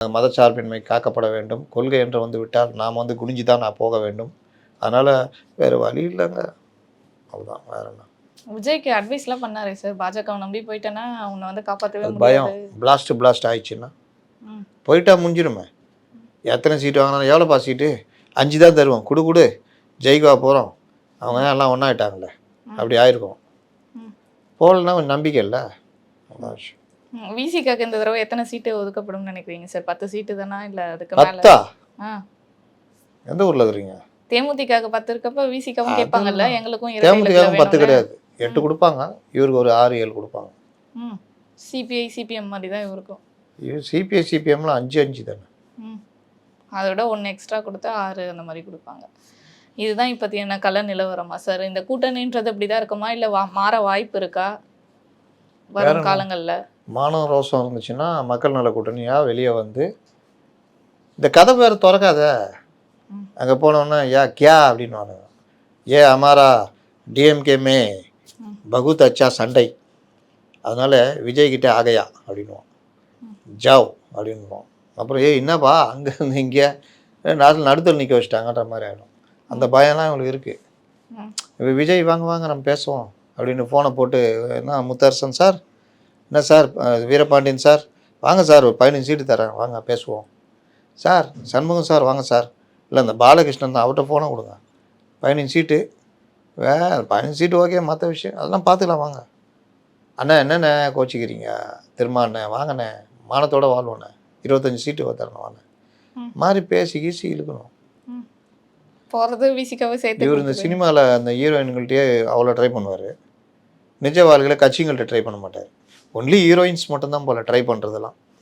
மதச்சார்பின்மை காக்கப்பட வேண்டும், கொள்கை என்று வந்து விட்டால் நாம் வந்து குனிஞ்சு தான் நான் போக வேண்டும். அதனால் வேறு வழி இல்லைங்க. அவ்வளோதான், வேற என்ன. விஜய்க்கு அட்வைஸ்லாம் பண்ணாரே சார், பாஜக நம்பி போயிட்டேன்னா உன்னை வந்து காப்பாற்றவே பயம் முடியாது. பிளாஸ்ட் ஆயிடுச்சுன்னா போயிட்டா முடிஞ்சிருமே. எத்தனை சீட்டு வாங்கினாலும் எவ்வளோப்பா சீட்டு 5 தான் தருவோம், குடு ஜெயிக்கவா போகிறோம், அவங்க எல்லாம் ஒன்றாயிட்டாங்களே, அப்படி ஆயிருக்கும். போகலன்னா கொஞ்சம் நம்பிக்கை இல்லை. அதான் விஷயம். விசிகாக்கு இந்த தடவை எத்தனை சீட்டு ஒதுக்கப்படும் நினைக்கிறீங்க சார்? 10 சீட்டு தானா இல்லை அதுக்கு மேல? 10 எந்த ஊரில் இருக்கிறீங்க? தேமுதிக 10 இருக்கப்ப விசிகாவும் கேட்பாங்கல்ல, எங்களுக்கும் தேமுதிக 10 கிடையாது, 8 கொடுப்பாங்க, இவருக்கு ஒரு 6-7 கொடுப்பாங்க. சிபிஐ சிபிஎம் மாதிரி தான் இவருக்கும். சிபிஐ சிபிஎம்லாம் 5 தானே. அதோட 1 எக்ஸ்ட்ரா கொடுத்தா 6 அந்த மாதிரி கொடுப்பாங்க. இதுதான் இப்போதைய கள நிலவரமா சார்? இந்த கூட்டணின்றது இப்படிதான் இருக்குமா இல்லை மாற வாய்ப்பு இருக்கா வரும் காலங்களில்? மானவ ரோசம் இருந்துச்சுன்னா மக்கள் நல கூட்டணியாக வெளியே வந்து இந்த கதை பேர் திறக்காத. அங்கே போனோன்னா கியா அப்படின்னு அமாரா டிஎம்கே மே பகுத் அச்சா சண்டை, அதனால் விஜய்கிட்ட ஆகையா அப்படின்வோம், ஜாவ் அப்படின்வோம். அப்புறம் என்னப்பா அங்கே இருந்து இங்கே நடுத்தல் நிற்க வச்சுட்டாங்கன்ற மாதிரி ஆகிடும். அந்த பயம்லாம் இவங்களுக்கு இருக்குது. இப்போ விஜய் வாங்க நம்ம பேசுவோம் அப்படின்னு ஃபோனை போட்டு, என்ன முத்தரசன் சார், என்ன சார் வீரபாண்டியன் சார், வாங்க சார் ஒரு 15 சீட்டு தரேன், வாங்க பேசுவோம் சார், சண்முகம் சார் வாங்க சார், இல்லை இந்த பாலகிருஷ்ணன் தான் அவர்கிட்ட ஃபோனை கொடுங்க, 15 சீட்டு 15 சீட்டு ஓகே, மற்ற விஷயம் அதெல்லாம் பார்த்துக்கலாம் வாங்க அண்ணா, என்னண்ணே கோச்சிக்கிறீங்க, திரும்ப அண்ணே வாங்கண்ணே, மானத்தோடு வாழ்வோண்ணே, 25 சீட்டு தரணும் வாங்க மாதிரி பேசி கீசி இழுக்கணும். போகிறது விசிகாவை சேர்த்து. இவர் இந்த சினிமாவில் அந்த ஹீரோயின்கள்ட்டே அவ்வளோ ட்ரை பண்ணுவார், நிஜ வாழ்க்கையில் கட்சிங்கள்ட்ட ட்ரை பண்ண மாட்டார். ஒன்லி ஹீரோயின்ஸ் மட்டும்தான் போல் ட்ரை பண்ணுறதெல்லாம்.